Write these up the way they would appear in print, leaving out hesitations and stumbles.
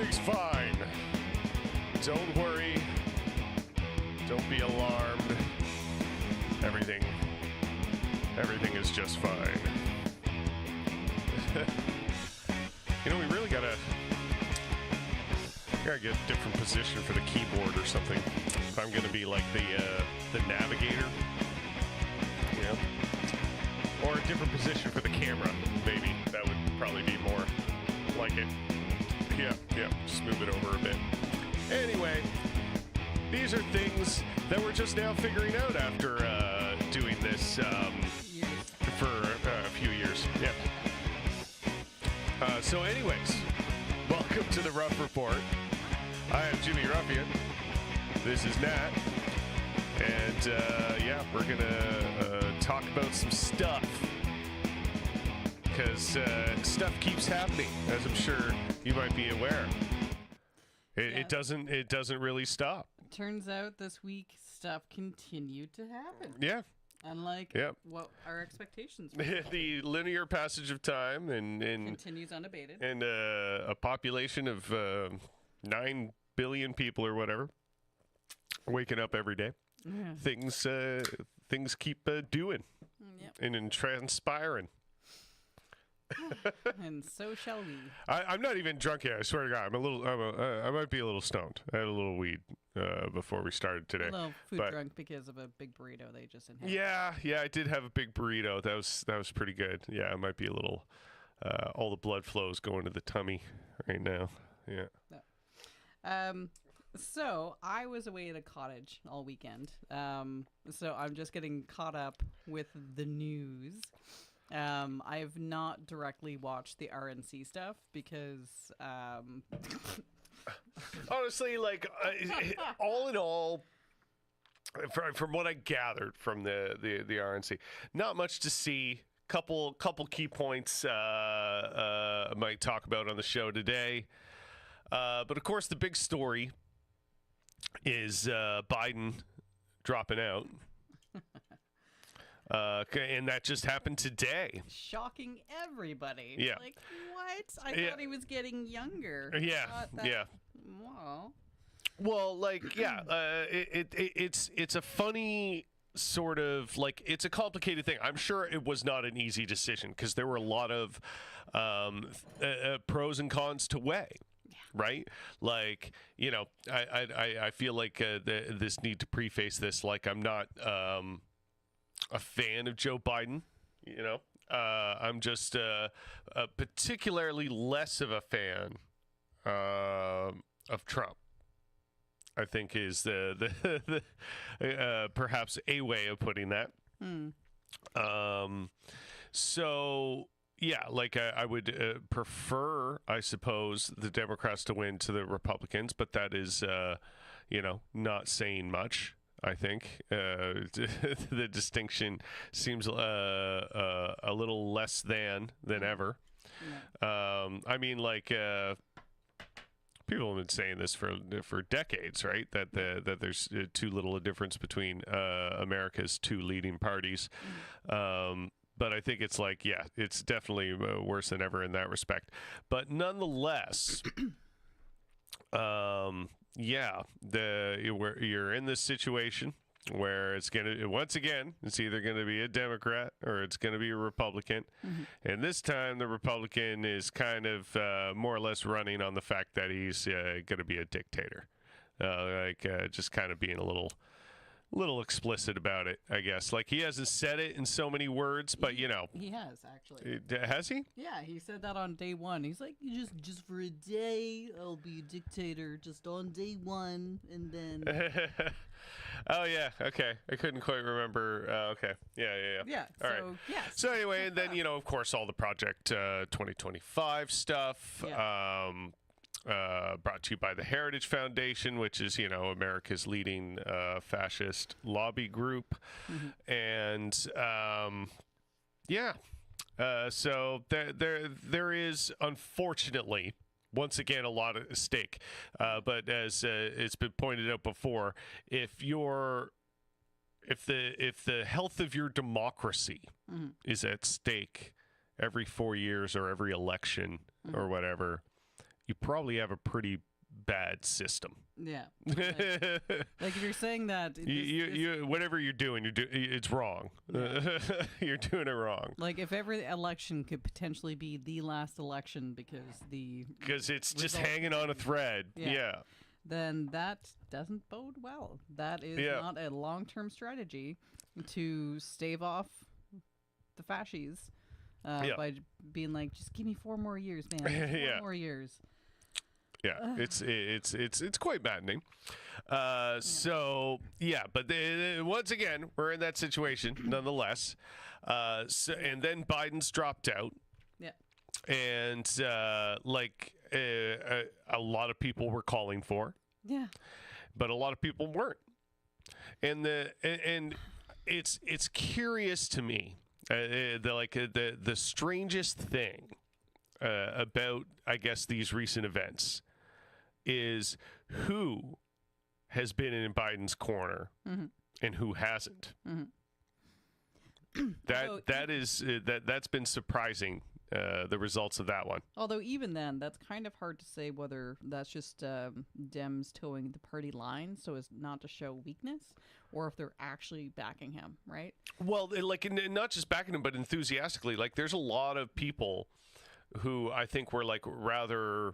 Everything's fine. Don't worry. Don't be alarmed. Everything is just fine. You know, we really gotta get a different position for the keyboard or something. If I'm gonna be like the navigator, you know, or a different position for the camera, maybe that would probably be more like it. Yeah, just move it over a bit. Anyway, these are things that we're just now figuring out after doing this for a few years. Yeah. So anyways, welcome to the Rough Report. I am Jimmy Ruffian. This is Nat. And yeah, we're going to talk about some stuff. Because stuff keeps happening, as I'm sure you might be aware. It doesn't really stop. Turns out this week stuff continued to happen. Yeah. Unlike what our expectations were. The linear passage of time and continues unabated. And a population of 9 billion people or whatever waking up every day. Yeah. Things keep doing and transpiring. And so shall we. I'm not even drunk yet. I swear to God, I might be a little stoned. I had a little weed before we started today. A little food drunk because of a big burrito they just inhaled. Yeah, I did have a big burrito. That was pretty good. Yeah, I might be a little. All the blood flows going to the tummy right now. Yeah. So I was away at a cottage all weekend. So I'm just getting caught up with the news. I've not directly watched the RNC stuff because honestly, like all in all, from what I gathered from the RNC, not much to see. Couple key points I might talk about on the show today. But of course, the big story is Biden dropping out. And that just happened today. Shocking everybody. Yeah. Like, what? I thought he was getting younger. Yeah. Well, like, it's a funny sort of, like, it's a complicated thing. I'm sure it was not an easy decision because there were a lot of pros and cons to weigh. Right? Like, you know, I feel like this need to preface this like I'm not a fan of Joe Biden, you know. I'm just particularly less of a fan of Trump. I think is the perhaps a way of putting that. So yeah, like I would prefer, I suppose, the Democrats to win to the Republicans, but that is, you know, not saying much. I think the distinction seems a little less than ever. Yeah. I mean, like people have been saying this for decades, right? That there's too little a difference between America's two leading parties. But I think it's like, yeah, it's definitely worse than ever in that respect. But nonetheless. Yeah, you're in this situation where it's once again, it's either gonna be a Democrat or it's gonna be a Republican, and this time the Republican is kind of more or less running on the fact that he's gonna be a dictator, just kind of being a little explicit about it, I guess. Like, he hasn't said it in so many words, but you know, he has actually. Has he? Yeah, he said that on day one. He's like, just for a day, I'll be a dictator, just on day one, and then. Oh yeah, okay. I couldn't quite remember. Okay, yeah. Yeah. All right. Yes. So anyway, and then, you know, of course, all the Project 2025 stuff. Yeah. Brought to you by the Heritage Foundation, which is, you know, America's leading fascist lobby group. And so there is, unfortunately, once again, a lot at stake. But as it's been pointed out before, if the health of your democracy is at stake every 4 years or every election or whatever, you probably have a pretty bad system. Yeah. Like if you're saying that you whatever you're doing, it's wrong. Yeah. You're doing it wrong. Like if every election could potentially be the last election because it's just hanging on a thread. Yeah. Then that doesn't bode well. That is not a long-term strategy to stave off the fascies by being like, just give me 4 more years, man. 4 more years. Yeah, it's quite maddening. So yeah, but once again, we're in that situation nonetheless. And then Biden's dropped out. Yeah, and a lot of people were calling for. Yeah, but a lot of people weren't. And it's curious to me. The strangest thing about, I guess, these recent events is who has been in Biden's corner and who hasn't. That's been surprising. The results of that one. Although even then, that's kind of hard to say whether that's just Dems towing the party line so as not to show weakness, or if they're actually backing him, right? Well, not just backing him, but enthusiastically. Like, there's a lot of people who I think were like rather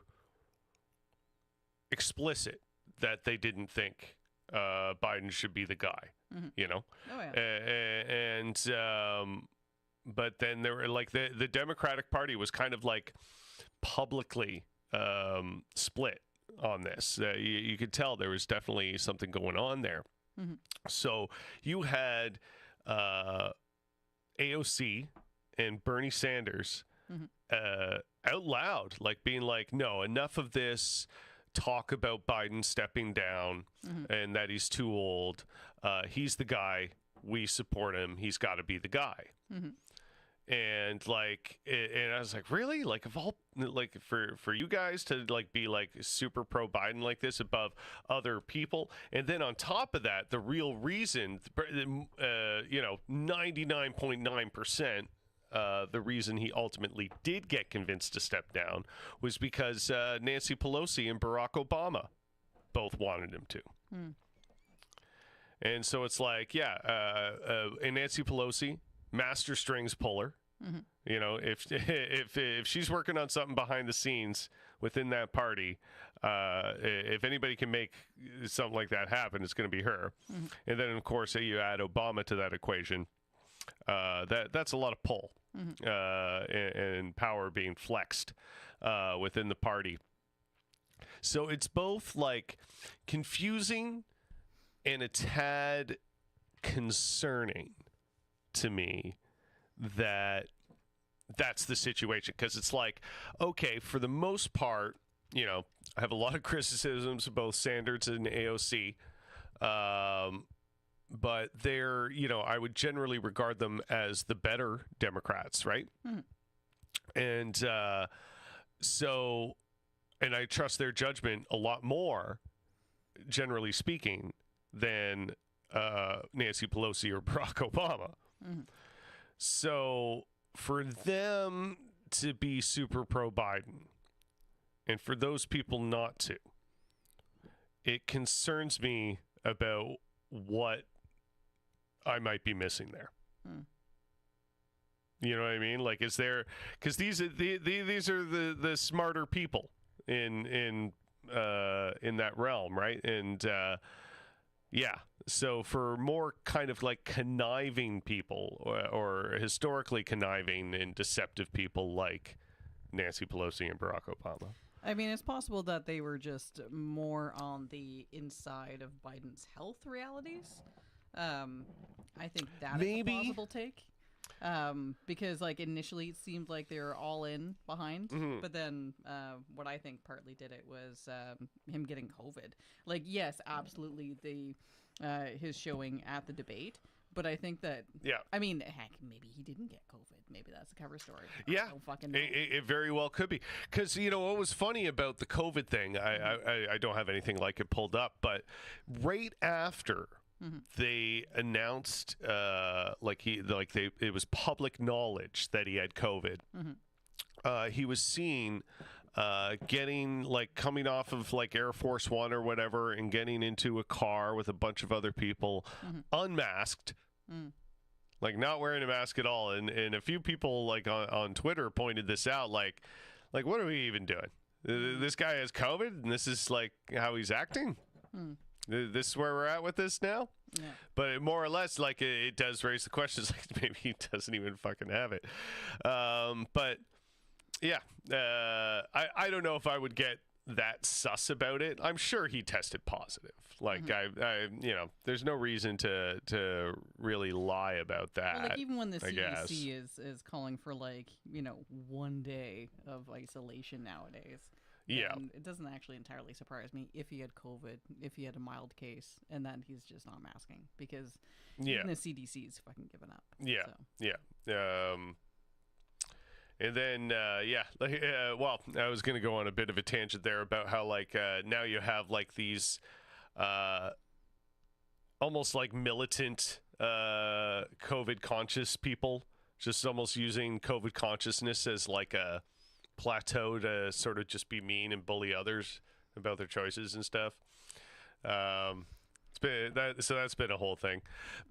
explicit that they didn't think Biden should be the guy. You know? Oh yeah. But then there were like the Democratic Party was kind of like publicly split on this. You could tell there was definitely something going on there. So you had AOC and Bernie Sanders out loud, like being like, no, enough of this talk about Biden stepping down and that he's too old. He's the guy. We support him. He's got to be the guy. And and I was like, really? Like, of all, like, for you guys to like be like super pro Biden like this above other people, and then on top of that, the real reason, 99.9%, the reason he ultimately did get convinced to step down was because Nancy Pelosi and Barack Obama both wanted him to. And so it's like, and Nancy Pelosi, master strings puller. You know, if she's working on something behind the scenes within that party, if anybody can make something like that happen, it's going to be her. And then, of course, you add Obama to that equation. That's a lot of pull and power being flexed within the party. So it's both like confusing and a tad concerning to me that that's the situation, because it's like, okay, for the most part, you know, I have a lot of criticisms of both Sanders and AOC, but they're, you know, I would generally regard them as the better Democrats, right? And so, and I trust their judgment a lot more, generally speaking, than Nancy Pelosi or Barack Obama. So for them to be super pro Biden and for those people not to, it concerns me about what I might be missing there. You know what I mean? Like, is there, because these are the smarter people in that realm, right? And so for more kind of like conniving people or historically conniving and deceptive people like Nancy Pelosi and Barack Obama. I mean, it's possible that they were just more on the inside of Biden's health realities. I think that is a plausible take. Because like initially it seemed like they were all in behind, but then what I think partly did it was him getting COVID. Like, yes, absolutely his showing at the debate, but I think that I mean, heck, maybe he didn't get COVID. Maybe that's a cover story. I don't fucking know. It very well could be, because you know what was funny about the COVID thing. I don't have anything like it pulled up, but right after. They announced, it was public knowledge that he had COVID. He was seen getting like coming off of like Air Force One or whatever and getting into a car with a bunch of other people unmasked, like not wearing a mask at all. And a few people like on Twitter pointed this out, like what are we even doing? This guy has COVID and this is like how he's acting. This is where we're at with this now. Yeah. But more or less, like it does raise the questions, like maybe he doesn't even fucking have it. But yeah, I don't know if I would get that sus about it. I'm sure he tested positive. Like I there's no reason to really lie about that. Well, like even when the I guess. CDC is calling for like 1 day of isolation nowadays. Yeah. And it doesn't actually entirely surprise me if he had COVID, if he had a mild case, and then he's just not masking because even the CDC's fucking given up. Yeah. So. Yeah. And then, well, I was going to go on a bit of a tangent there about how, like, now you have, like, these almost like militant COVID conscious people just almost using COVID consciousness as, like, a plateau to sort of just be mean and bully others about their choices and stuff. It's been so that's been a whole thing,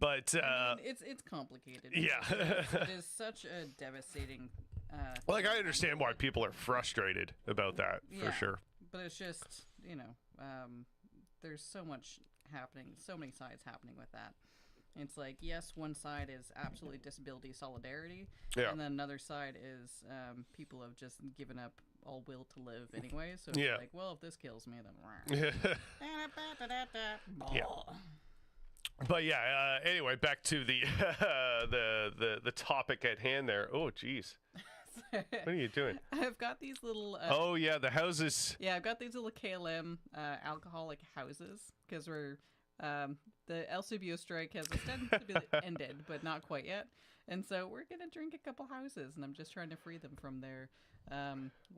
but I mean, it's complicated. Yeah. It is such a devastating. Like I understand why people are frustrated about that for sure. But it's just there's so much happening, so many sides happening with that. It's like, yes, one side is absolutely disability solidarity, and then another side is people have just given up all will to live anyway. So it's like, well, if this kills me, then But yeah, anyway, back to the the topic at hand there. Oh, geez. What are you doing? I've got these little. Oh yeah, the houses. Yeah, I've got these little KLM alcoholic houses because we're. The LCBO strike has ostensibly ended, but not quite yet. And so we're going to drink a couple houses, and I'm just trying to free them from their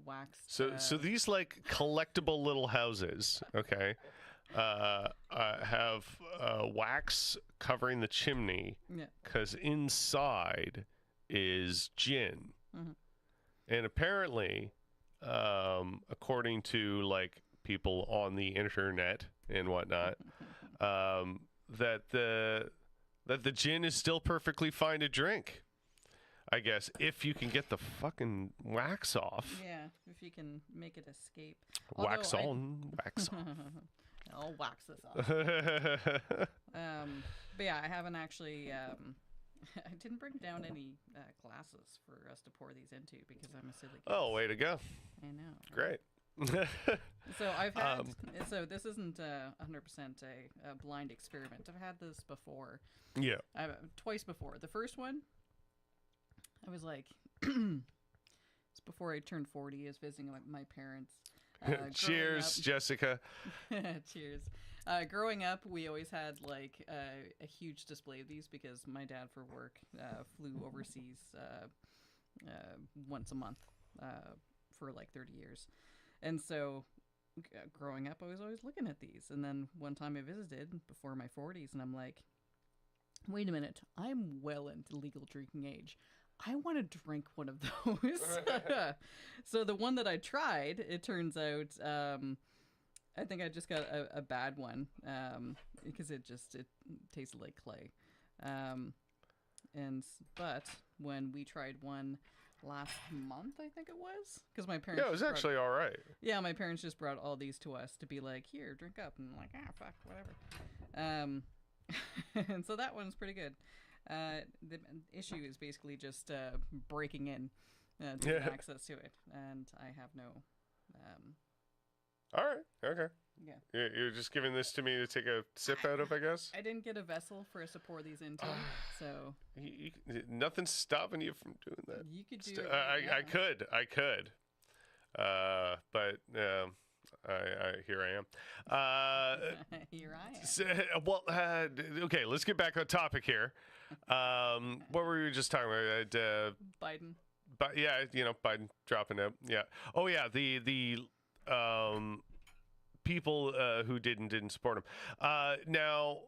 wax. So these, like, collectible little houses, okay, have wax covering the chimney because inside is gin. And apparently, according to, like, people on the internet and whatnot, that the gin is still perfectly fine to drink, I guess, if you can get the fucking wax off. Yeah, if you can make it escape. Wax on, wax off. I'll wax this off. But yeah, I haven't actually. I didn't bring down any glasses for us to pour these into because I'm a silly kid. Oh, way to go! I know. Great. So I've had so this isn't 100% a blind experiment. I've had this before. Yeah. Twice before. The first one, I was like, it's before I turned 40. I was visiting my parents. Cheers, Jessica. Cheers. Growing up, we always had like a huge display of these because my dad for work flew overseas once a month for like 30 years. And so growing up, I was always looking at these. And then one time I visited before my 40s, and I'm like, wait a minute, I'm well into legal drinking age. I want to drink one of those. So the one that I tried, it turns out, I think I just got a bad one because it tasted like clay. But when we tried one last month, I think it was, because my parents. Yeah, it was actually all right. Yeah, my parents just brought all these to us to be like, here, drink up, and I'm like, fuck, whatever. And so that one's pretty good. The issue is basically just breaking in to get access to it, and I have no. All right. Okay. Yeah. You're just giving this to me to take a sip out of, I guess? I didn't get a vessel for us to pour these into, so... Nothing's stopping you from doing that. You could do it. I could. But here I am. Here I am. Well, okay, let's get back on topic here. What were we just talking about? Biden. But yeah, Biden dropping out. Yeah. Oh yeah, the people who didn't support him. Now,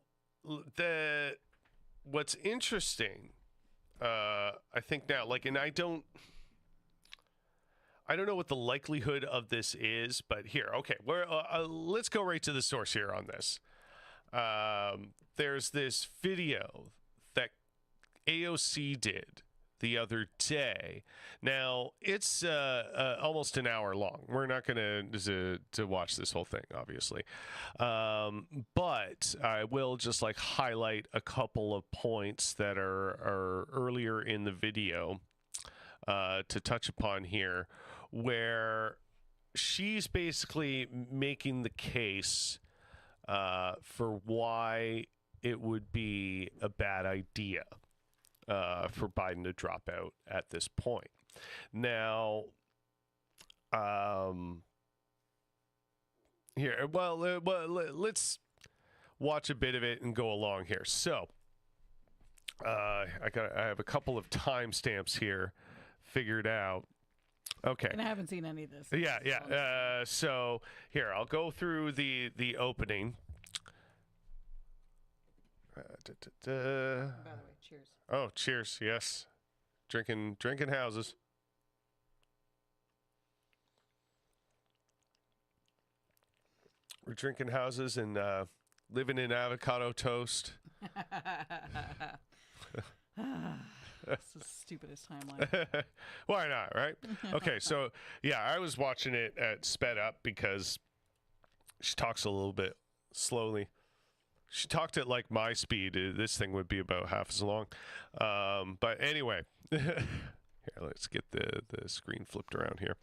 what's interesting, I think now, like, and I I don't know what the likelihood of this is, but here, okay, let's go right to the source here on this. There's this video that AOC did the other day. Now, it's almost an hour long. We're not going to watch this whole thing, obviously. But I will just like highlight a couple of points that are earlier in the video to touch upon here, where she's basically making the case for why it would be a bad idea for Biden to drop out at this point. Now, let's watch a bit of it and go along here. So, I have a couple of timestamps here figured out. Okay. And I haven't seen any of this. Yeah. So here, I'll go through the opening. By the way, cheers. Oh, cheers! Yes, drinking houses. We're drinking houses and living in avocado toast. That's the stupidest timeline. Why not, right? Okay, so yeah, I was watching it at sped up because she talks a little bit slowly. She talked at like my speed. This thing would be about half as long. But anyway, here, let's get the screen flipped around here.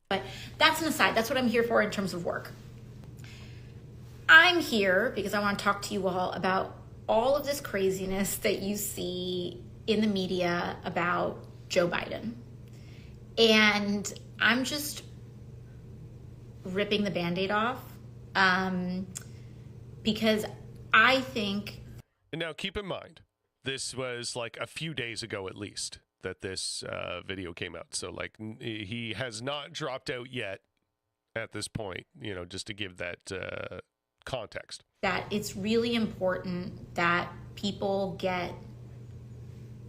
But that's an aside. That's what I'm here for in terms of work. I'm here because I want to talk to you all about all of this craziness that you see in the media about Joe Biden. And I'm just ripping the Band-Aid off because I think... Now, keep in mind, this was like a few days ago at least that this video came out. So, like, he has not dropped out yet at this point, you know, just to give that context. That it's really important that people get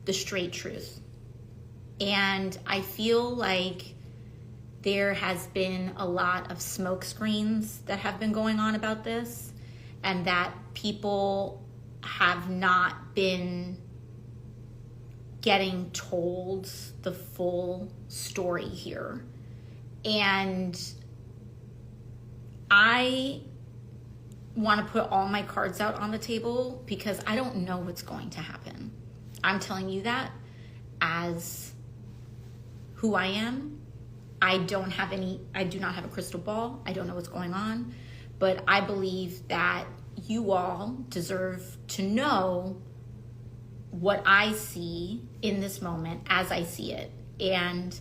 the straight truth. And I feel like there has been a lot of smoke screens that have been going on about this, and that people have not been getting told the full story here. And I want to put all my cards out on the table because I don't know what's going to happen. I'm telling you that as who I am. I do not have a crystal ball. I don't know what's going on, but I believe that you all deserve to know what I see in this moment as I see it. And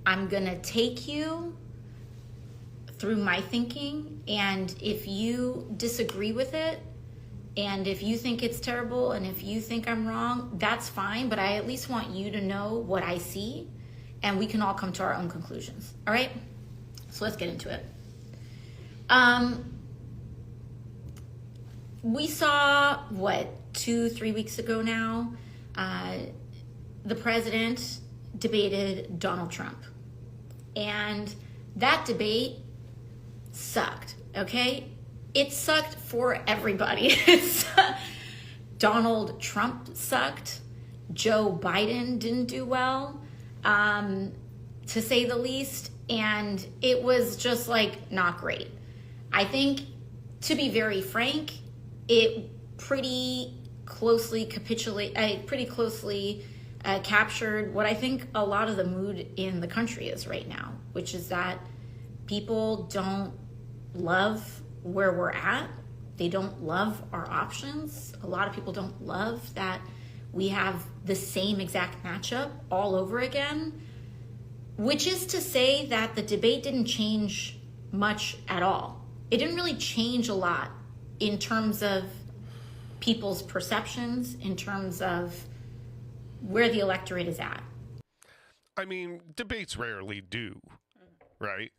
I'm gonna take you through my thinking, and if you disagree with it, and if you think it's terrible, and if you think I'm wrong, that's fine, but I at least want you to know what I see, and we can all come to our own conclusions. All right? So let's get into it. We saw, 2-3 weeks ago now, the president debated Donald Trump. And that debate sucked, okay? It sucked for everybody. Donald Trump sucked. Joe Biden didn't do well, to say the least. And it was just like not great. I think, to be very frank, it pretty closely captured what I think a lot of the mood in the country is right now, which is that people don't love where we're at. They don't love our options. A lot of people don't love that we have the same exact matchup all over again, which is to say that the debate didn't change much at all. It didn't really change a lot in terms of people's perceptions, in terms of where the electorate is at. I mean, debates rarely do, right?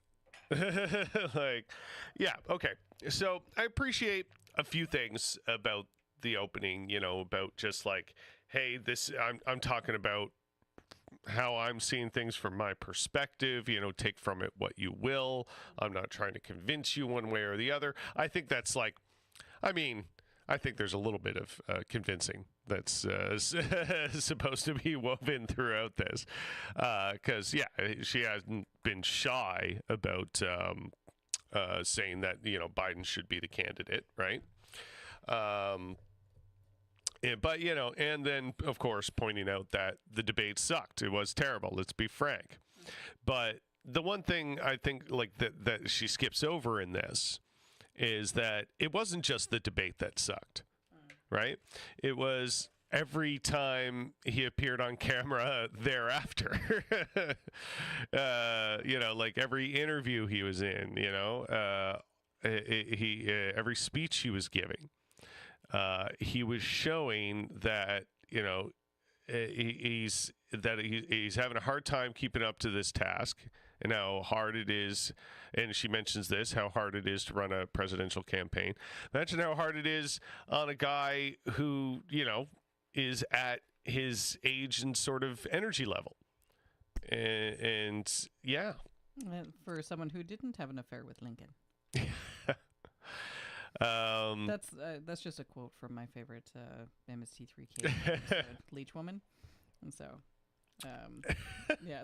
Like, yeah, okay. So I appreciate a few things about the opening, you know, about just like, hey, this, I'm talking about how I'm seeing things from my perspective. Take from it what you will. I'm not trying to convince you one way or the other. I think that's I think there's a little bit of convincing that's supposed to be woven throughout this. Because, she hasn't been shy about saying that, Biden should be the candidate, right? But, and then, of course, pointing out that the debate sucked. It was terrible. Let's be frank. But the one thing I think that she skips over in this is that it wasn't just the debate that sucked, right? It was every time he appeared on camera thereafter. Every interview he was in, every speech he was giving. He was showing that he's having a hard time keeping up to this task, and how hard it is. And she mentions this, how hard it is to run a presidential campaign. Imagine how hard it is on a guy who is at his age and sort of energy level, and yeah. For someone who didn't have an affair with Lincoln. That's just a quote from my favorite MST3K episode, Leech Woman, and so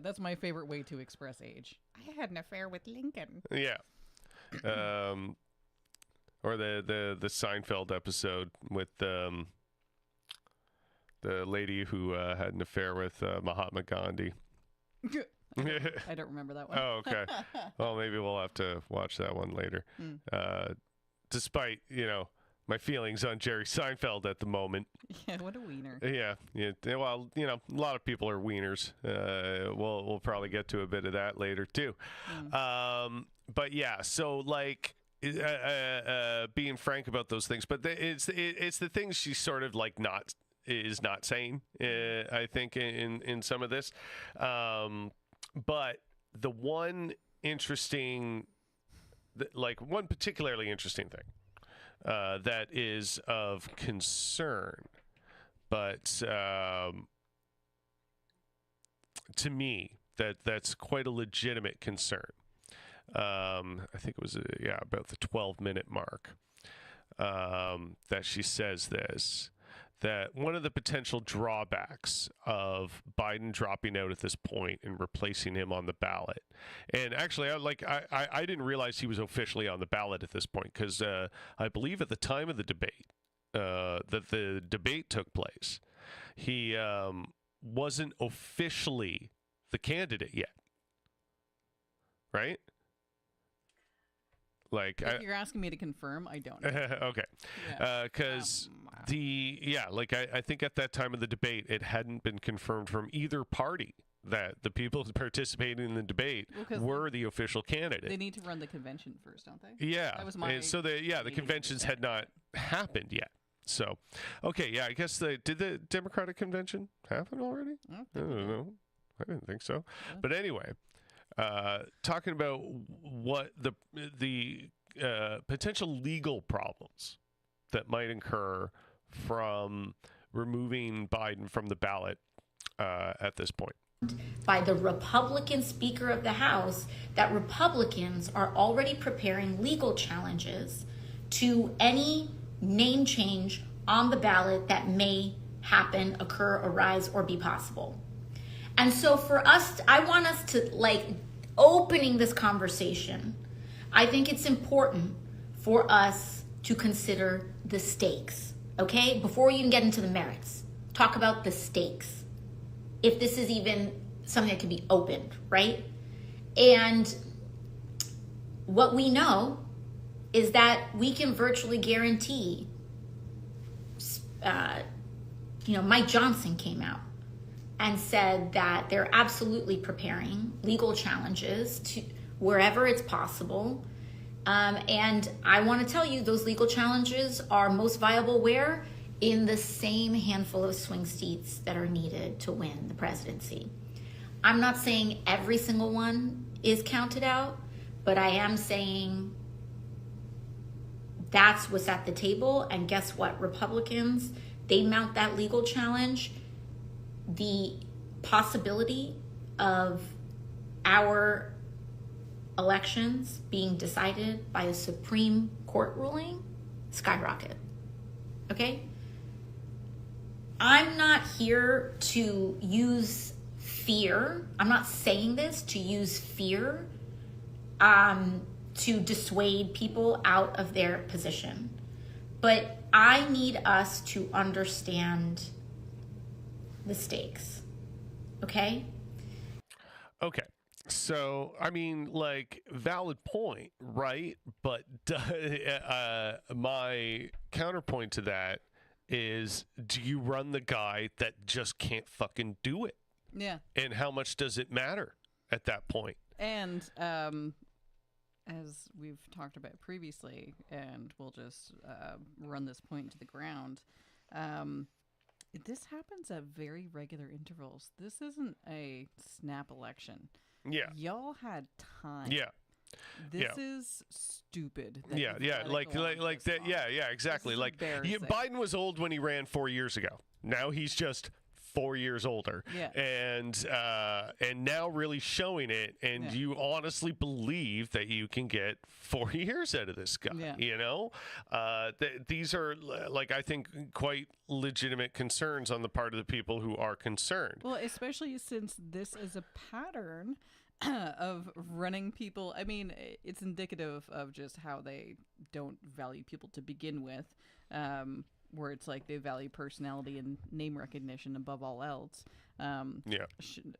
that's my favorite way to express age. I had an affair with Lincoln. Yeah, or the Seinfeld episode with the lady who had an affair with Mahatma Gandhi. I don't remember that one. Oh, okay. Well, maybe we'll have to watch that one later. Despite, my feelings on Jerry Seinfeld at the moment. Yeah, what a wiener. Yeah. Well, a lot of people are wieners. We'll probably get to a bit of that later too. But yeah, so being frank about those things, but it's the things she's sort of is not saying. I think in some of this, but the one one particularly interesting thing that is of concern, but to me that's quite a legitimate concern. I think it was about the 12-minute mark that she says this, that one of the potential drawbacks of Biden dropping out at this point and replacing him on the ballot. And actually, I didn't realize he was officially on the ballot at this point, because I believe at the time of the debate, that the debate took place, he wasn't officially the candidate yet. Right? If you're asking me to confirm, I don't know. Okay. Because I think at that time of the debate, it hadn't been confirmed from either party that the people participating in the debate were the official candidate. They need to run the convention first, don't they? Yeah. That was my the conventions had not happened yet. So, okay, yeah, I guess did the Democratic convention happen already? I don't know. I didn't think so. Yeah. But anyway, talking about what the potential legal problems that might incur from removing Biden from the ballot at this point. By the Republican Speaker of the House, that Republicans are already preparing legal challenges to any name change on the ballot that may happen, occur, arise, or be possible. And so for us, I want us to, opening this conversation, I think it's important for us to consider the stakes, okay? Before you even get into the merits, talk about the stakes. If this is even something that can be opened, right? And what we know is that we can virtually guarantee, Mike Johnson came out and said that they're absolutely preparing legal challenges to wherever it's possible. And I want to tell you, those legal challenges are most viable where? In the same handful of swing seats that are needed to win the presidency. I'm not saying every single one is counted out, but I am saying that's what's at the table. And guess what? Republicans, they mount that legal challenge. The possibility of our elections being decided by a Supreme Court ruling skyrocket. Okay? I'm not here to use fear. I'm not saying this to use fear to dissuade people out of their position. But I need us to understand the stakes. Okay? Okay. So, I mean, like, valid point, right? But my counterpoint to that is, do you run the guy that just can't fucking do it? Yeah. And how much does it matter at that point? And as we've talked about previously, and we'll just run this point to the ground, this happens at very regular intervals. This isn't a snap election. Yeah. Y'all had time. Yeah. This is stupid. that Yeah, you've yeah, let it like go on like this that. long. Yeah, exactly. is Like embarrassing. Biden was old when he ran 4 years ago. Now he's just 4 years older. Yeah. And now really showing it, and Yeah. you honestly believe that you can get 4 years out of this guy. Yeah. You know, these are like, I think, quite legitimate concerns on the part of the people who are concerned. Well, especially since this is a pattern of running people. I mean, it's indicative of just how they don't value people to begin with, where it's like they value personality and name recognition above all else. Yeah.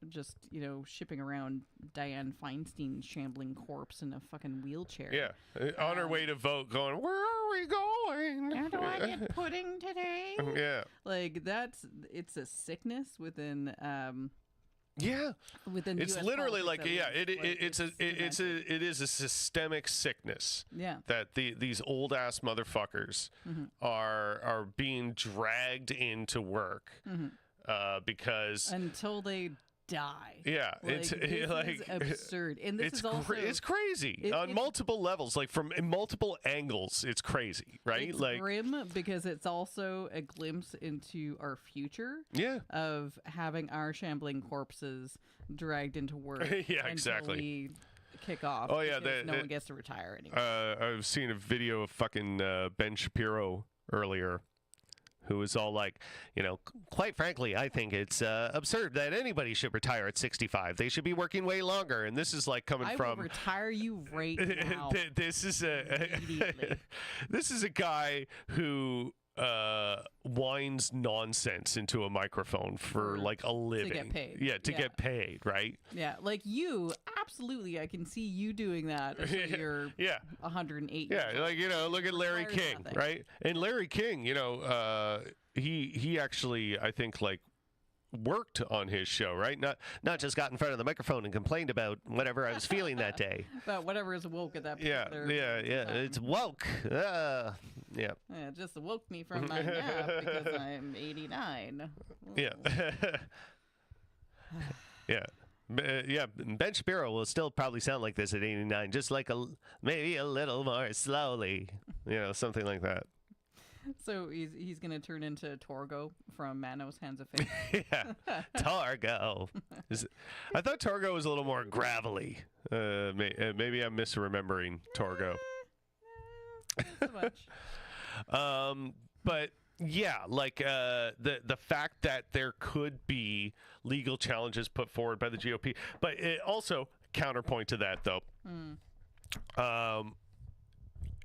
Just, shipping around Dianne Feinstein's shambling corpse in a fucking wheelchair. Yeah. On her way to vote, going, where are we going? How do I get pudding today? Yeah. Like, it's a sickness within Yeah. within It's US literally politics, like, at least. Like, it is a systemic sickness yeah. that these old ass motherfuckers Mm-hmm. are being dragged into work because Until they die. yeah, Like, it's this like is absurd. And this it's is also it's crazy on it's- multiple levels, like from in multiple angles. It's crazy, right? it's like grim because it's also a glimpse into our future yeah, of having our shambling corpses dragged into work. Yeah, until exactly. we kick off. Oh, yeah, because no one gets to retire anymore. I've seen a video of fucking Ben Shapiro earlier, who was all like, quite frankly, I think it's absurd that anybody should retire at 65. They should be working way longer. And this is like coming I from will retire you right now. this is Immediately. this is a guy who whines nonsense into a microphone for like a living. paid. Yeah, to Yeah. get paid, right? Yeah, like you, absolutely. I can see you doing that until you're Yeah. 108. Yeah, years old. like look at Larry Requires King, nothing. right? And Larry King, he actually, I think, like, worked on his show, right? Not just got in front of the microphone and complained about whatever I was feeling that day. But whatever is woke at that Yeah, particular yeah. time. It's woke. Yeah. Yeah, it just woke me from my nap because I'm 89. Yeah. Yeah. Yeah, Ben Shapiro will still probably sound like this at 89, just like maybe a little more slowly, something like that. So he's gonna turn into Torgo from Manos Hands of Fate. Yeah, Torgo. I thought Torgo was a little more gravelly. Maybe I'm misremembering Torgo. Not so much. But yeah, like the fact that there could be legal challenges put forward by the GOP, but it also counterpoint to that though.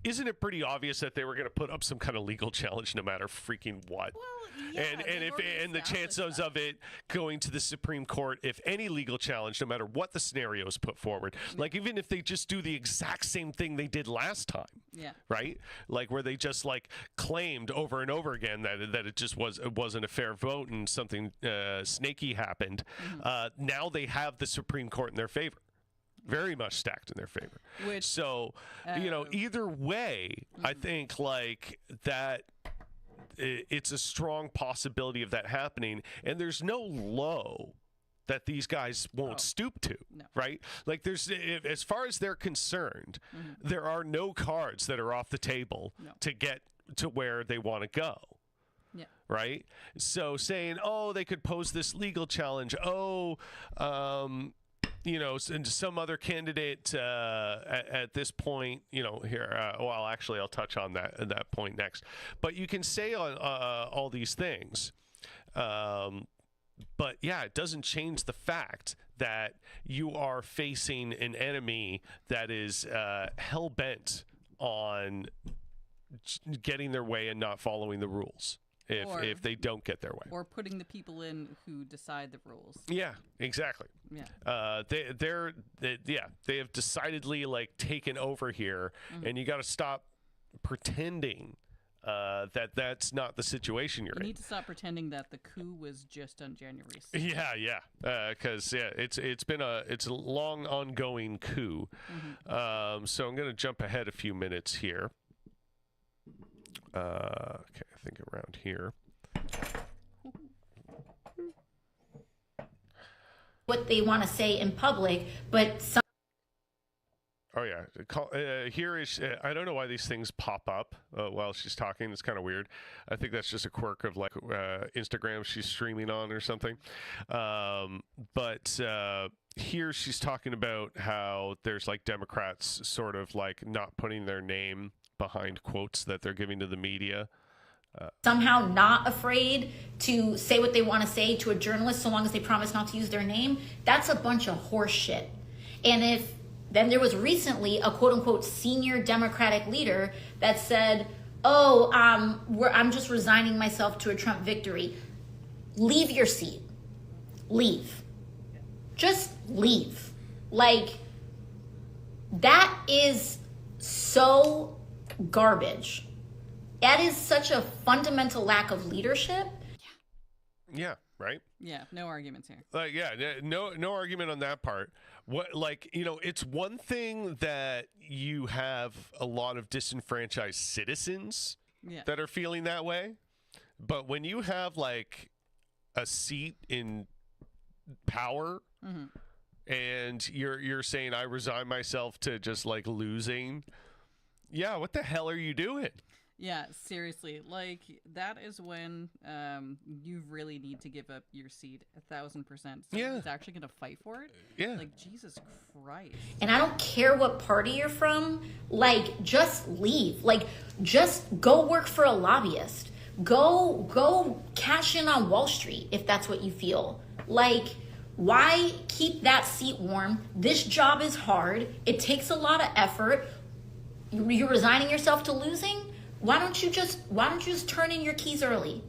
Isn't it pretty obvious that they were going to put up some kind of legal challenge no matter freaking what? Well, yeah, and the chances of it going to the Supreme Court, if any legal challenge, no matter what the scenario is put forward, like even if they just do the exact same thing they did last time, Yeah. right? Like where they just like claimed over and over again that it wasn't a fair vote and something snaky happened. Now they have the Supreme Court in their favor. Very much stacked in their favor. Which, So, either way, I think like that it's a strong possibility of that happening. And there's no low that these guys won't stoop to, No. right? Like as far as they're concerned, there are no cards that are off the table No. to get to where they want to go. Yeah. Right? So saying, oh, they could pose this legal challenge. Oh, and some other candidate at this point, here. Well, actually, I'll touch on that point next. But you can say on all these things. But yeah, it doesn't change the fact that you are facing an enemy that is hell bent on getting their way and not following the rules if they don't get their way, or putting the people in who decide the rules. Yeah, exactly. Yeah. They have decidedly taken over here, and you got to stop pretending that's not the situation you're in. You need to stop pretending that the coup was just on January 6th. Yeah. Because it's been a long ongoing coup. So I'm going to jump ahead a few minutes here. Okay, I think around here. What they want to say in public, but some. Oh yeah, here is. I don't know why these things pop up while she's talking. It's kind of weird. I think that's just a quirk of Instagram she's streaming on or something. But here she's talking about how there's Democrats sort of not putting their name behind quotes that they're giving to the media. Somehow not afraid to say what they want to say to a journalist so long as they promise not to use their name. That's a bunch of horse shit. And then there was recently a quote-unquote senior Democratic leader that said, I'm just resigning myself to a Trump victory. Leave your seat. Leave. Just leave. That is so garbage. That is such a fundamental lack of leadership. Yeah, right? Yeah, no arguments here. No argument on that part. What it's one thing that you have a lot of disenfranchised citizens that are feeling that way, but when you have a seat in power and you're saying I resign myself to just losing, what the hell are you doing? Yeah, seriously. That is when you really need to give up your seat 1,000%. It's actually going to fight for it. Yeah. Jesus Christ. And I don't care what party you're from. Just leave. Just go work for a lobbyist. Go cash in on Wall Street if that's what you feel. Why keep that seat warm? This job is hard. It takes a lot of effort. You're resigning yourself to losing? Why don't you just turn in your keys early?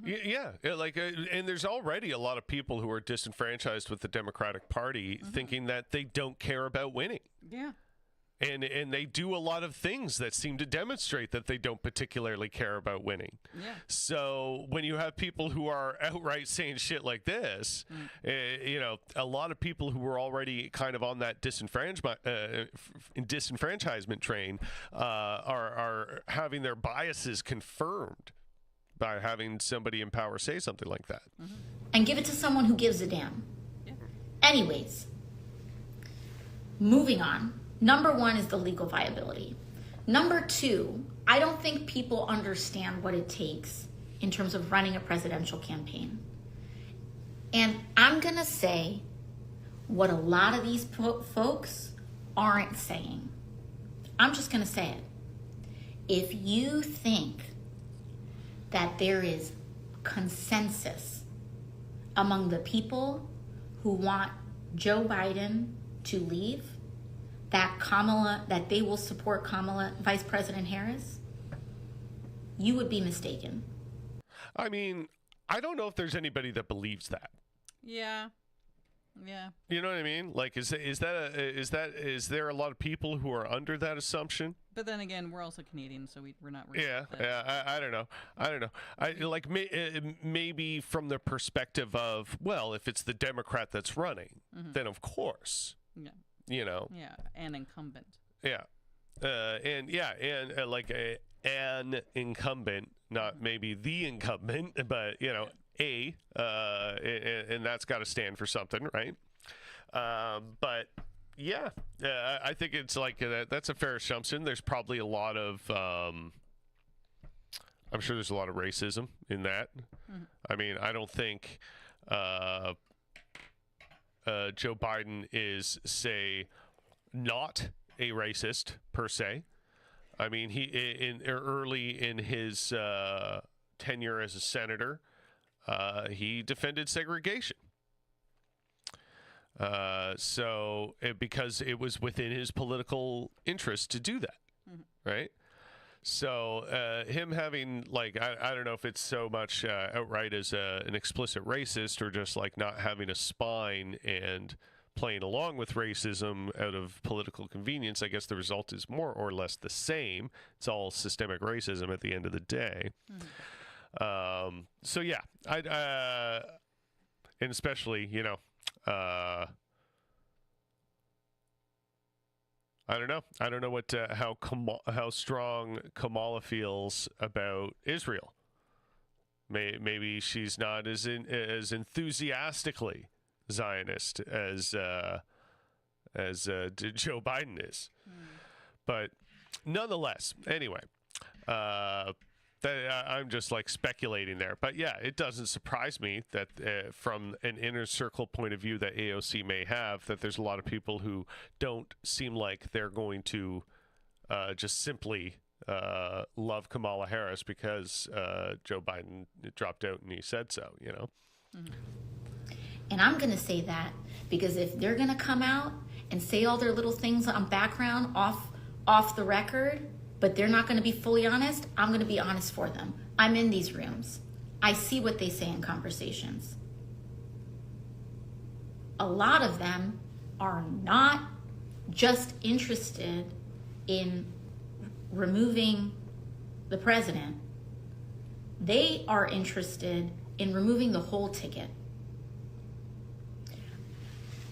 Yeah, and there's already a lot of people who are disenfranchised with the Democratic Party thinking that they don't care about winning. Yeah. And they do a lot of things that seem to demonstrate that they don't particularly care about winning. Yeah. So when you have people who are outright saying shit like this, a lot of people who were already kind of on that disenfranchisement train are having their biases confirmed by having somebody in power say something like that. And give it to someone who gives a damn. Yeah. Anyways, moving on. Number one is the legal viability. Number two, I don't think people understand what it takes in terms of running a presidential campaign. And I'm going to say what a lot of these folks aren't saying. I'm just going to say it. If you think that there is consensus among the people who want Joe Biden to leave, that they will support Vice President Harris, you would be mistaken. I mean, I don't know if there's anybody that believes that. Yeah. You know what I mean? Is there a lot of people who are under that assumption? But then again, we're also Canadian, so we're not really. I don't know. Maybe from the perspective of, well, if it's the Democrat that's running, then of course. Yeah. Yeah, an incumbent. Yeah, an incumbent, not maybe the incumbent, but and that's got to stand for something, right? But yeah, I think it's that's a fair assumption. There's probably a lot of I'm sure there's a lot of racism in that. I mean, I don't think Joe Biden is, say, not a racist per se. I mean, early in his tenure as a senator, he defended segregation. Because it was within his political interest to do that, right? So him having, like, I don't know if it's so much outright as an explicit racist or just like not having a spine and playing along with racism out of political convenience. I guess the result is more or less the same. It's all systemic racism at the end of the day. So yeah, and especially, you know, I don't know. I don't know what how strong Kamala feels about Israel. Maybe she's not as enthusiastically Zionist as Joe Biden is. But nonetheless, anyway, I'm just like speculating there. But yeah, it doesn't surprise me that from an inner circle point of view that AOC may have, that there's a lot of people who don't seem like they're going to just simply love Kamala Harris because Joe Biden dropped out and he said so, you know? And I'm going to say that because if they're going to come out and say all their little things on background off the record, but they're not going to be fully honest, I'm going to be honest for them. I'm in these rooms. I see what they say in conversations. A lot of them are not just interested in removing the president. They are interested in removing the whole ticket.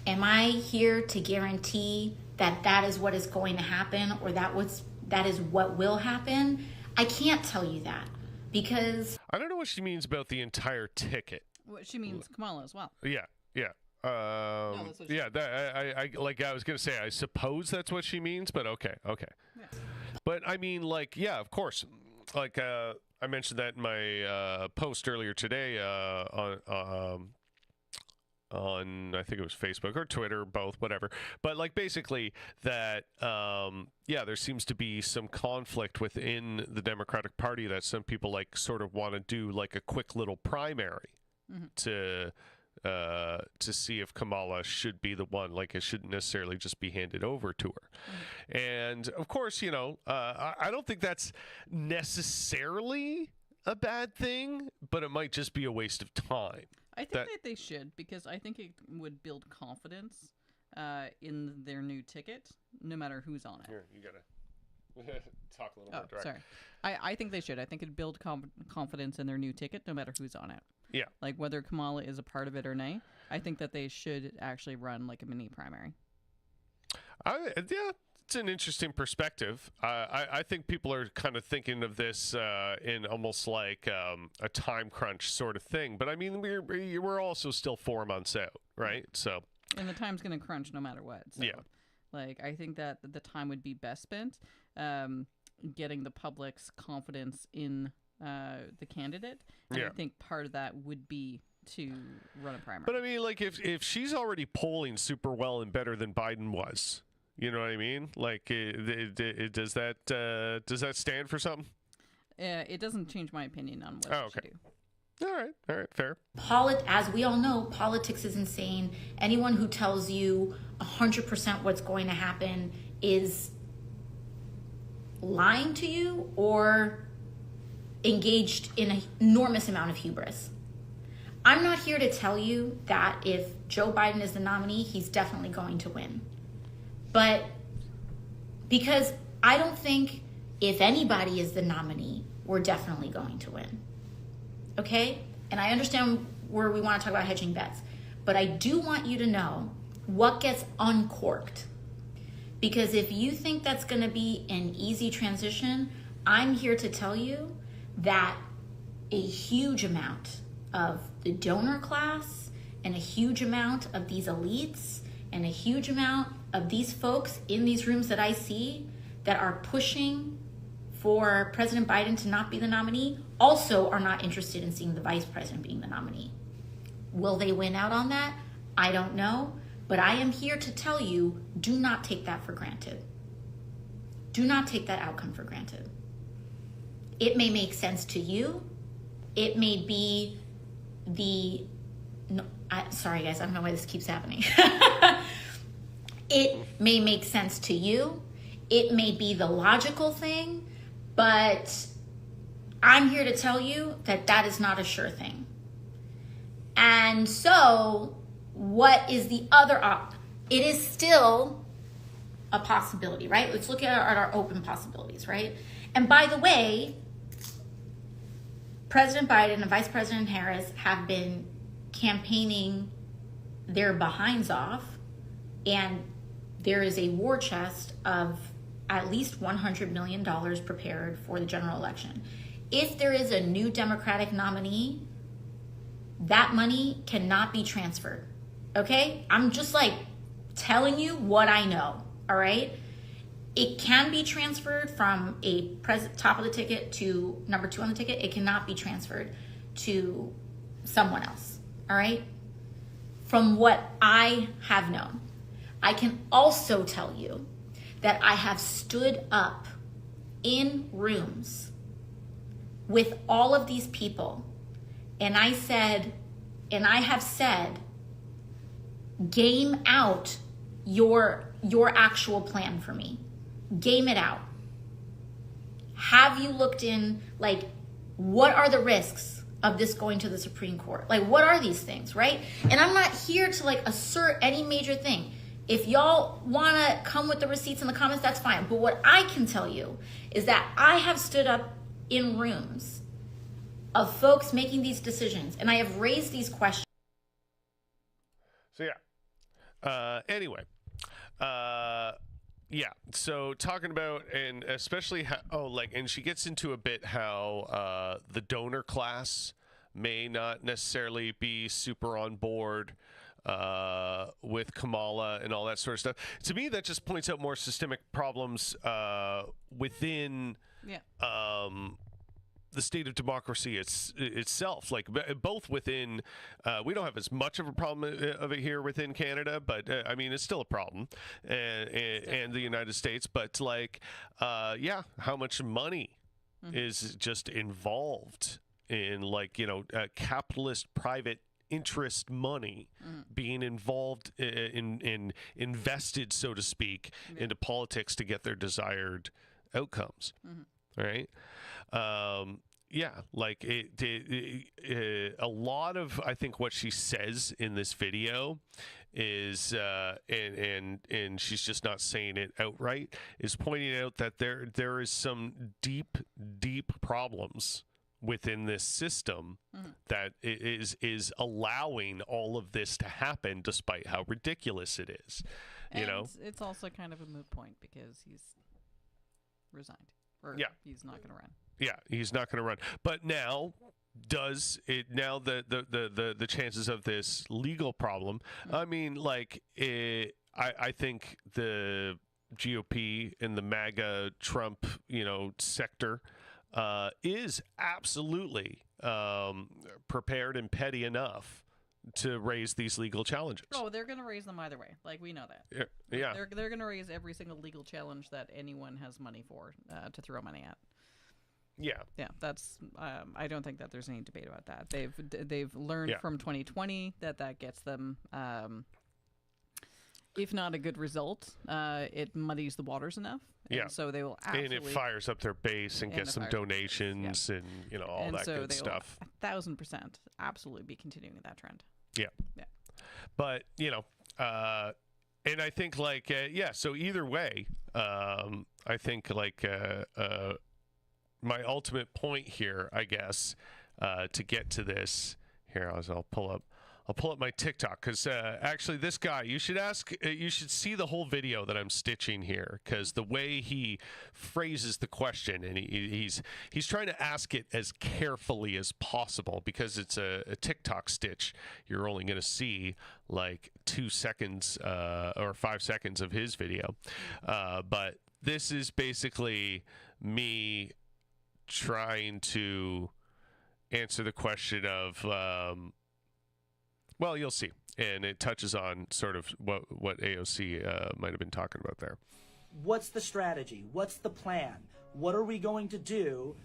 Am I here to guarantee that that is what is going to happen or that is what will happen? I can't tell you that because I don't know what she means about the entire ticket. What she means, Kamala as well. Yeah. That's what she Yeah, I was gonna say, I suppose that's what she means, but okay. Yeah. But I mean, like, yeah, of course. Like, I mentioned that in my post earlier today on I think it was Facebook or Twitter, both, whatever. But like basically that, there seems to be some conflict within the Democratic Party that some people like sort of want to do like a quick little primary to see if Kamala should be the one. Like it shouldn't necessarily just be handed over to her. And of course, you know, I don't think that's necessarily a bad thing, but it might just be a waste of time. I think that they should, because I think it would build confidence in their new ticket, no matter who's on it. Here, you gotta talk a little more direct. Sorry. I think they should. I think it'd build confidence in their new ticket, no matter who's on it. Yeah. Like whether Kamala is a part of it or nay, I think that they should actually run like a mini primary. Yeah. It's an interesting perspective. I think people are kind of thinking of this in almost like a time crunch sort of thing. But I mean, we're also still 4 months out, right? So, and the time's going to crunch no matter what. So, yeah. Like, I think that the time would be best spent getting the public's confidence in the candidate. And I think part of that would be to run a primary. But I mean, like, if she's already polling super well and better than Biden was. You know what I mean? Like, does that stand for something? It doesn't change my opinion on what she should do. All right, fair. As we all know, politics is insane. Anyone who tells you 100% what's going to happen is lying to you or engaged in an enormous amount of hubris. I'm not here to tell you that if Joe Biden is the nominee, he's definitely going to win. But because I don't think if anybody is the nominee, we're definitely going to win. Okay? And I understand where we want to talk about hedging bets. But I do want you to know what gets uncorked. Because if you think that's going to be an easy transition, I'm here to tell you that a huge amount of the donor class and a huge amount of these elites and a huge amount of these folks in these rooms that I see that are pushing for President Biden to not be the nominee also are not interested in seeing the vice president being the nominee. Will they win out on that? I don't know. But I am here to tell you, do not take that for granted. Do not take that outcome for granted. It may make sense to you. It may be sorry guys, I don't know why this keeps happening. It may make sense to you. It may be the logical thing, but I'm here to tell you that that is not a sure thing. And so, what is the other it is still a possibility, right? Let's look at our open possibilities, right? And by the way, President Biden and Vice President Harris have been campaigning their behinds off, and there is a war chest of at least $100 million prepared for the general election. If there is a new Democratic nominee, that money cannot be transferred. Okay? I'm just like telling you what I know. All right? It can be transferred from a top of the ticket to number 2 on the ticket. It cannot be transferred to someone else. All right? From what I have known. I can also tell you that I have stood up in rooms with all of these people, and I have said, game out your actual plan for me. Game it out. Have you looked in, like, what are the risks of this going to the Supreme Court? Like, what are these things, right? And I'm not here to, like, assert any major thing. If y'all want to come with the receipts in the comments, that's fine. But what I can tell you is that I have stood up in rooms of folks making these decisions, and I have raised these questions. So, yeah. Anyway. Yeah. So, talking about, and especially how, and she gets into a bit how the donor class may not necessarily be super on board with Kamala and all that sort of stuff. To me, that just points out more systemic problems within the state of democracy itself. Like, both within, we don't have as much of a problem of it here within Canada, but I mean, it's still a problem, and the United States. But how much money is just involved in, capitalist private interest money being involved in invested, so to speak, into politics to get their desired outcomes. Right? A lot of, I think, what she says in this video is, and she's just not saying it outright, is pointing out that there is some deep problems within this system that is allowing all of this to happen, despite how ridiculous it is. It's also kind of a moot point because he's resigned, or he's not going to run. Yeah, he's not going to run. But now, the chances of this legal problem? I mean, I think the GOP and the MAGA Trump, sector is absolutely prepared and petty enough to raise these legal challenges. Oh, they're going to raise them either way. Like, we know that. Yeah. They're going to raise every single legal challenge that anyone has money for to throw money at. Yeah, that's. I don't think that there's any debate about that. They've learned from 2020 that gets them. If not a good result, it muddies the waters enough. And so they will absolutely... And it fires up their base and gets some donations and, all that good stuff. 1,000% absolutely be continuing that trend. Yeah. But, and I think, so either way, I think, my ultimate point here, I guess, to get to this, here, I'll pull up my TikTok, because actually this guy, you should see the whole video that I'm stitching here, because the way he phrases the question, and he's trying to ask it as carefully as possible, because it's a TikTok stitch. You're only going to see 2 seconds or 5 seconds of his video, but this is basically me trying to answer the question of, well, you'll see. And it touches on sort of what AOC might have been talking about there. What's the strategy? What's the plan? What are we going to do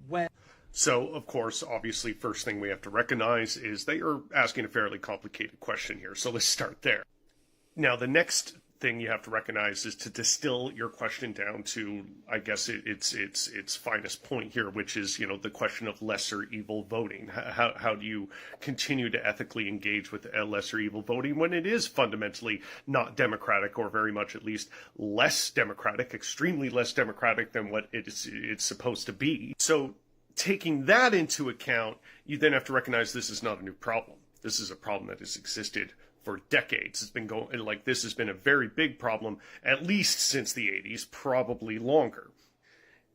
when... So, of course, obviously, first thing we have to recognize is they are asking a fairly complicated question here. So let's start there. Now, the next thing you have to recognize is to distill your question down to, I guess, its finest point here, which is, you know, the question of lesser evil voting. How do you continue to ethically engage with lesser evil voting when it is fundamentally not democratic, or very much at least less democratic, extremely less democratic than what it's supposed to be? So taking that into account, you then have to recognize this is not a new problem. This is a problem that has existed for decades. It's been going, like, this has been a very big problem, at least since the 80s, probably longer.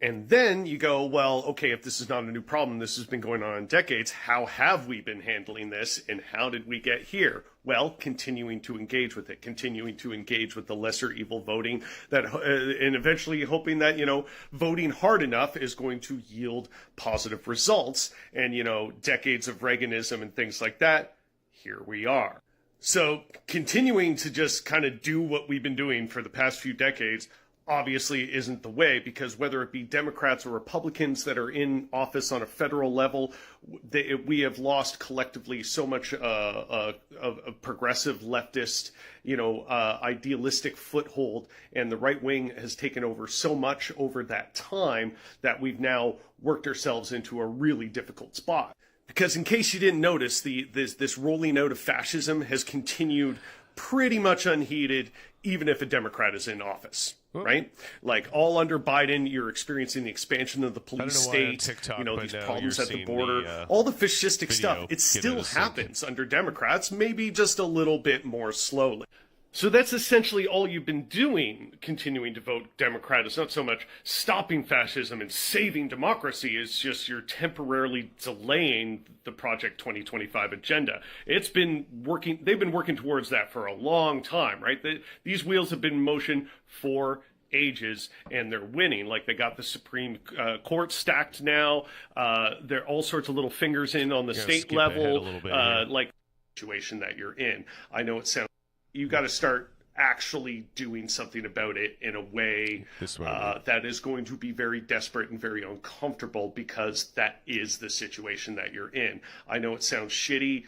And then you go, well, okay, if this is not a new problem, this has been going on in decades, how have we been handling this, and how did we get here? Well, continuing to engage with it, continuing to engage with the lesser evil voting, that, and eventually hoping that, you know, voting hard enough is going to yield positive results. And, you know, decades of Reaganism and things like that, here we are. So continuing to just kind of do what we've been doing for the past few decades obviously isn't the way, because whether it be Democrats or Republicans that are in office on a federal level, we have lost collectively so much of progressive leftist, you know, idealistic foothold, and the right wing has taken over so much over that time that we've now worked ourselves into a really difficult spot. Because in case you didn't notice, this rolling out of fascism has continued pretty much unheeded, even if a Democrat is in office, right? Like, all under Biden, you're experiencing the expansion of the police state, TikTok, you know, these problems at the seeing border, all the fascistic stuff. video It still get out of happens under Democrats, maybe just a little bit more slowly. So that's essentially all you've been doing, continuing to vote Democrat. It's not so much stopping fascism and saving democracy, it's just you're temporarily delaying the Project 2025 agenda. It's been working, they've been working towards that for a long time, right? These wheels have been in motion for ages, and they're winning. Like, they got the Supreme Court stacked now. There are all sorts of little fingers in on the state level, like situation that you're in. I know it sounds, you got to start actually doing something about it in a way that is going to be very desperate and very uncomfortable, because that is the situation that you're in. I know it sounds shitty.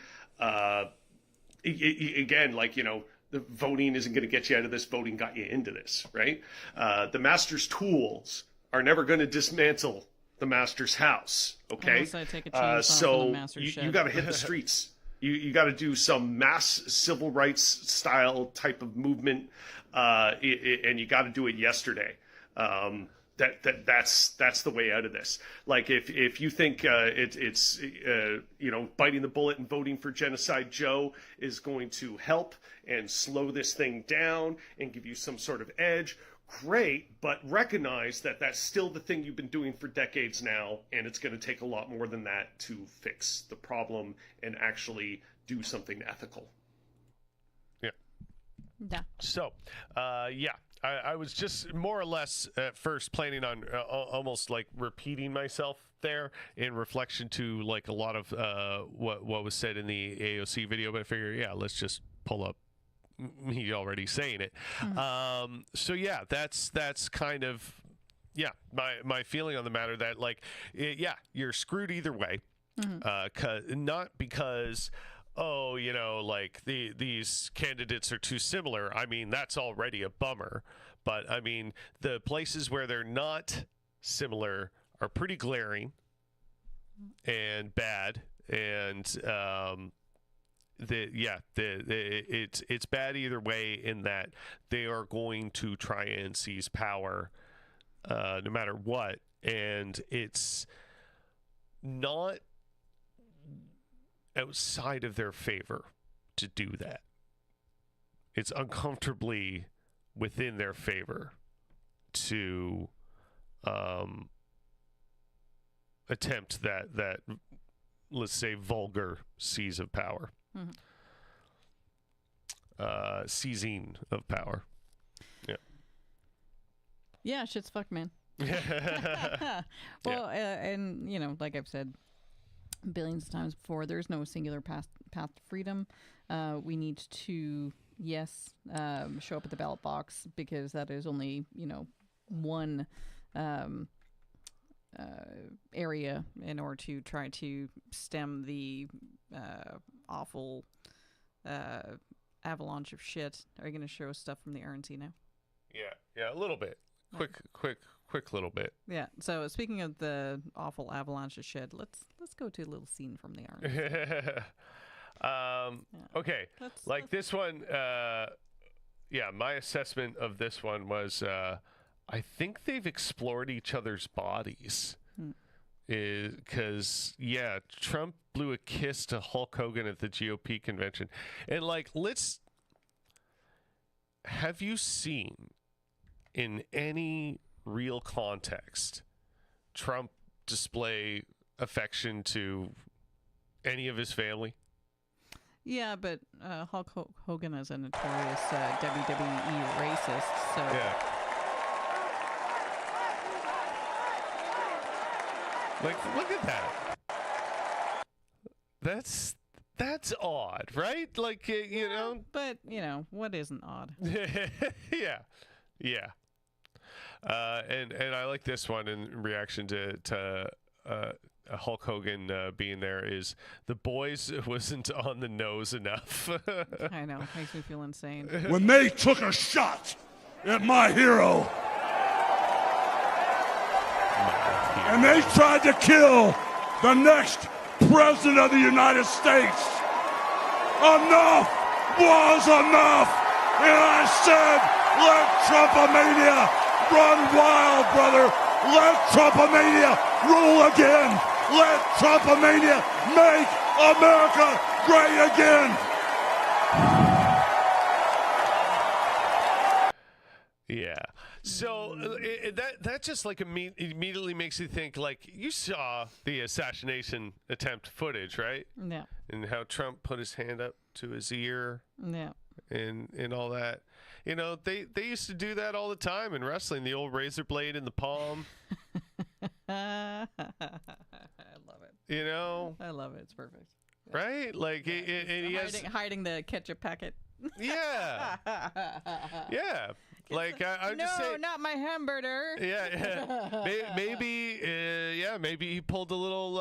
Again, like, you know, the voting isn't going to get you out of this. Voting got you into this, right? The master's tools are never going to dismantle the master's house, okay? Unless I take a chainsaw from So the master's shed. you got to hit the streets. You got to do some mass civil rights style type of movement, and you got to do it yesterday. That's the way out of this. Like, if you think it's you know, biting the bullet and voting for Genocide Joe is going to help and slow this thing down and give you some sort of edge, great, but recognize that that's still the thing you've been doing for decades now, and it's going to take a lot more than that to fix the problem and actually do something ethical. Yeah. So, I was just more or less at first planning on almost like repeating myself there in reflection to like a lot of what was said in the AOC video, but I figure, let's just pull up me already saying it. So yeah, that's kind of my feeling on the matter, that like you're screwed either way. Not because you know, like these candidates are too similar. I mean, that's already a bummer, but I mean, the places where they're not similar are pretty glaring and bad, and it's bad either way, in that they are going to try and seize power no matter what, and it's not outside of their favor to do that. It's uncomfortably within their favor to attempt that let's say vulgar seize of power. Seizing of power. Yeah, shit's fucked, man. Well, and like I've said billions of times before, there's no singular path to freedom. We need to, yes, show up at the ballot box, because that is only, one area in order to try to stem the awful avalanche of shit. Are you going to show us stuff from the RNC now? Yeah, a little bit. Quick little bit. Yeah. So speaking of the awful avalanche of shit, let's go to a little scene from the RNC. Okay. This one, my assessment of this one was, I think they've explored each other's bodies. Because, Trump blew a kiss to Hulk Hogan at the GOP convention. And, have you seen in any real context Trump display affection to any of his family? Yeah, but Hulk Hogan is a notorious WWE racist, so... Yeah. Look at that. That's odd, right? But, what isn't odd? Yeah. And I like this one in reaction to Hulk Hogan being there, is the boys wasn't on the nose enough. I know. Makes me feel insane. When they took a shot at my hero, and they tried to kill the next president of the United States, enough was enough. And I said, let Trumpomania run wild, brother. Let Trumpomania rule again. Let Trumpomania make America great again. Yeah. So that just immediately makes you think, you saw the assassination attempt footage, right? Yeah. And how Trump put his hand up to his ear. Yeah. And all that. They used to do that all the time in wrestling, the old razor blade in the palm. I love it. I love it. It's perfect. Right? And he has hiding the ketchup packet. Yeah. Yeah. I'm just saying. No, not my hamburger. Yeah. Maybe he pulled a little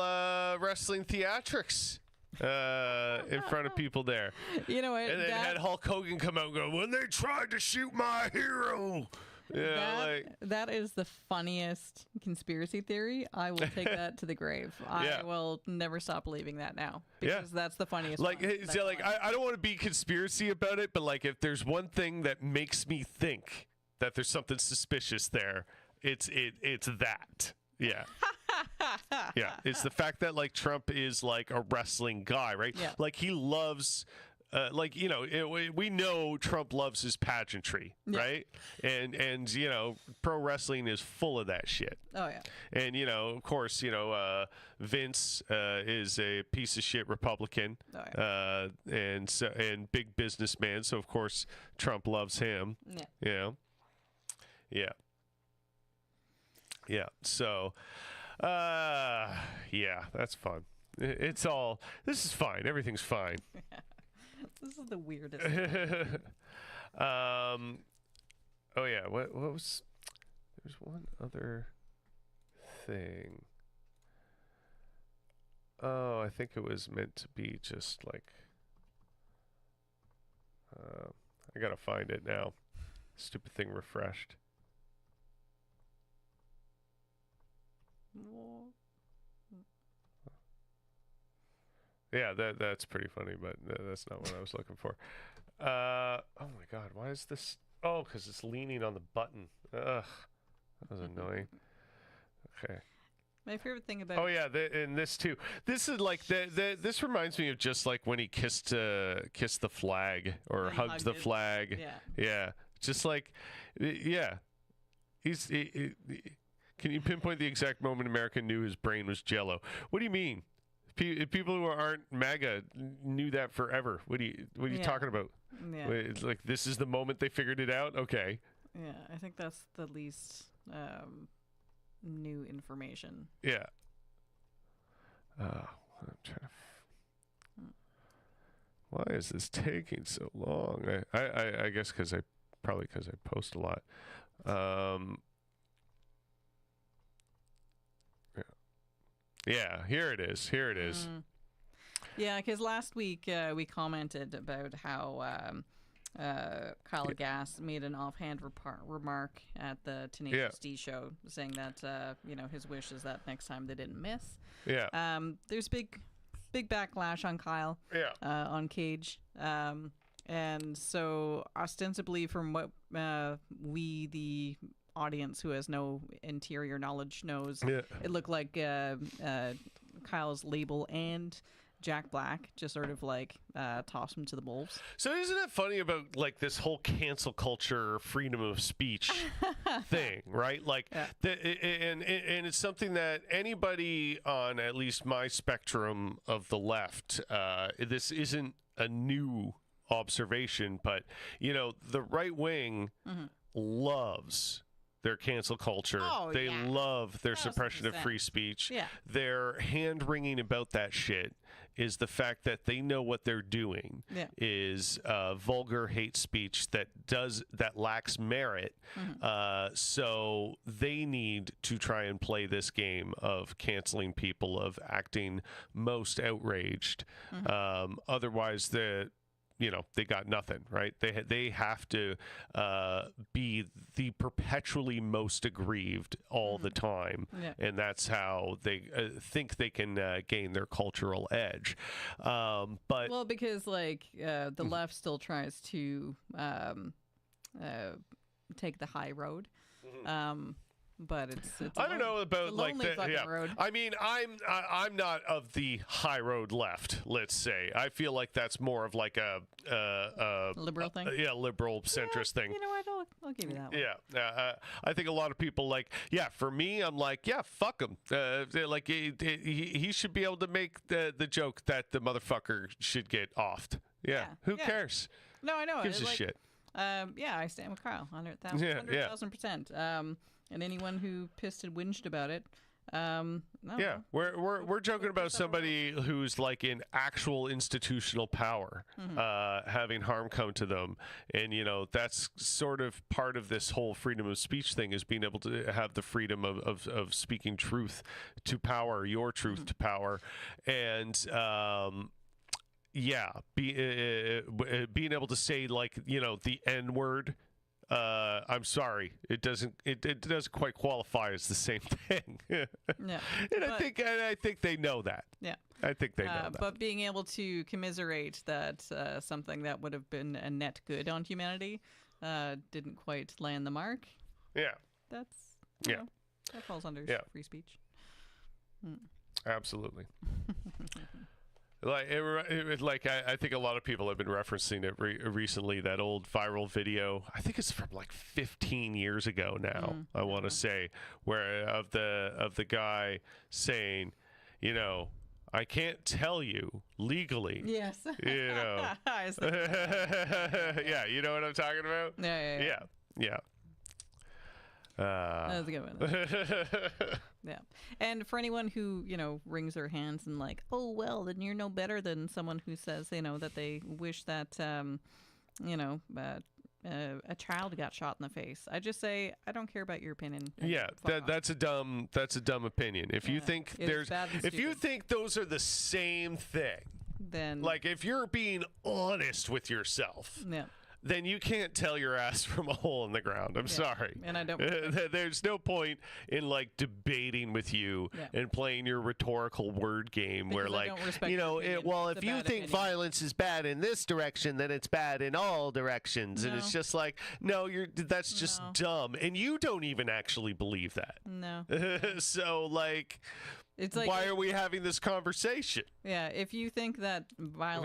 wrestling theatrics in front of people there. You know what? And then had Hulk Hogan come out and go, when they tried to shoot my hero. That is the funniest conspiracy theory. I will take that to the grave. I will never stop believing that now, because that's the funniest one. I don't want to be conspiracy about it, but if there's one thing that makes me think that there's something suspicious there, it's that. Yeah. Yeah. It's the fact that Trump is a wrestling guy, right? Yeah. He loves we know Trump loves his pageantry, right? And pro wrestling is full of that shit. Oh yeah. And of course, Vince is a piece of shit Republican. Oh, yeah. And big businessman, so of course Trump loves him. Yeah. Yeah. So that's fun. This is fine. Everything's fine. This is the weirdest. Oh yeah, what was? There's one other thing. Oh, I think it was meant to be just I gotta find it now. Stupid thing refreshed. Yeah, that's pretty funny, but that's not what I was looking for. Oh my God, why is this? Oh, because it's leaning on the button. Ugh, that was annoying. Okay. My favorite thing about and this too. This is this reminds me of just when he kissed the flag or hugged the flag. Yeah. Just he's. Can you pinpoint the exact moment America knew his brain was Jell-O? What do you mean? People who aren't MAGA knew that forever. What are you talking about? Yeah. It's this is the moment they figured it out? Okay. Yeah, I think that's the least new information. Yeah. I'm trying to. Why is this taking so long? I guess because I post a lot. Yeah, here it is. Yeah, because last week we commented about how Kyle Gass made an offhand remark at the Tenacious D show, saying that his wish is that next time they didn't miss. Yeah. There's big backlash on Kyle. Yeah. On Cage. And so ostensibly, from what we, the audience who has no interior knowledge, knows, it looked like Kyle's label and Jack Black just sort of like tossed him to the wolves. So isn't it funny about like this whole cancel culture, freedom of speech thing, right? Like, and it's something that anybody on at least my spectrum of the left, this isn't a new observation, but the right wing loves their cancel culture. They love their suppression of free speech. Yeah. Their hand-wringing about that shit is the fact that they know what they're doing is vulgar hate speech that lacks merit. So they need to try and play this game of canceling people, of acting most outraged. Otherwise, they got nothing, right? They have to be the perpetually most aggrieved all the time, and that's how they think they can gain their cultural edge. But because the left still tries to take the high road. But it's I don't know about like the road. I mean, I'm not of the high road left. Let's say I feel like that's more of like a liberal thing. Liberal centrist thing. You know what? I'll give you that one. Yeah, I think a lot of people for me, I'm like, fuck him. Like he should be able to make the joke that the motherfucker should get offed. Who cares? No, I know. Gives a shit. I stand with Kyle. 100,000%. And anyone who pissed and whinged about it, we're joking about somebody who's like in actual institutional power, having harm come to them, and that's sort of part of this whole freedom of speech thing, is being able to have the freedom of speaking truth to power, your truth to power, and being able to say the N-word. I'm sorry, it doesn't quite qualify as the same thing. And I think they know that. Yeah, I think they know that. But being able to commiserate that something that would have been a net good on humanity didn't quite land the mark. Yeah, that's that falls under free speech. Absolutely. I think a lot of people have been referencing it recently, that old viral video. I think it's from like 15 years ago now, I want to say, where of the guy saying, I can't tell you legally. Yes. Yeah, you know what I'm talking about? Yeah. That was a good one. Yeah. And for anyone who, wrings their hands and like, oh, well, then you're no better than someone who says, that they wish that, a child got shot in the face. I just say, I don't care about your opinion. Yeah, that's a dumb opinion. If you think if you think those are the same thing, then if you're being honest with yourself. Yeah. Then you can't tell your ass from a hole in the ground. I'm sorry. And I don't. There's no point in debating with you and playing your rhetorical word game because where if you think violence is bad in this direction, then it's bad in all directions. And it's just that's just dumb. And you don't even actually believe that. No. So it's like, why are we having this conversation? Yeah, if you think that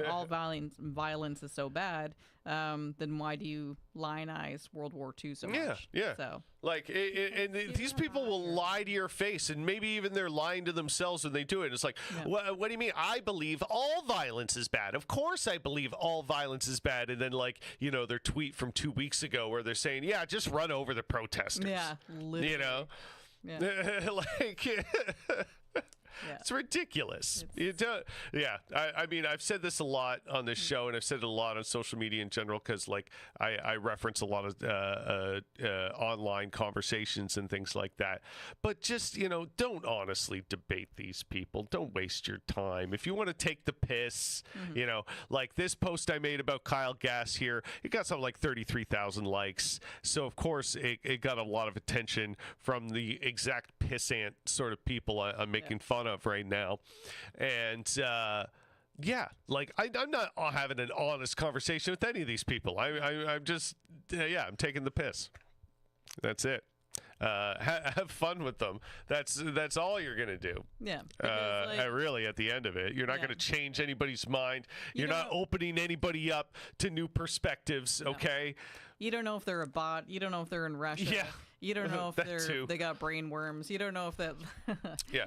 all violence is so bad, then why do you lionize World War II so much? Yeah. So these people will lie to your face, and maybe even they're lying to themselves when they do it. It's like, what do you mean? I believe all violence is bad. Of course, I believe all violence is bad. And then their tweet from 2 weeks ago where they're saying, just run over the protesters. Yeah, literally. Yeah. Like, Yeah. it's ridiculous. I mean, I've said this a lot on this show, and I've said it a lot on social media in general, because like I reference a lot of online conversations and things like that. But just, don't honestly debate these people. Don't waste your time. If you want to take the piss, like this post I made about Kyle Gass here, it got something like 33,000 likes. So of course it got a lot of attention from the exact pissant sort of people I'm making fun of right now. And like I'm not having an honest conversation with any of these people. I'm just I'm taking the piss. That's it. Have fun with them. That's all you're gonna do. Yeah. Because, really, at the end of it, you're not gonna change anybody's mind. You're not opening anybody up to new perspectives. No. Okay. You don't know if they're a bot. You don't know if they're in Russia. Yeah. You don't know if they got brain worms. You don't know if that. Yeah.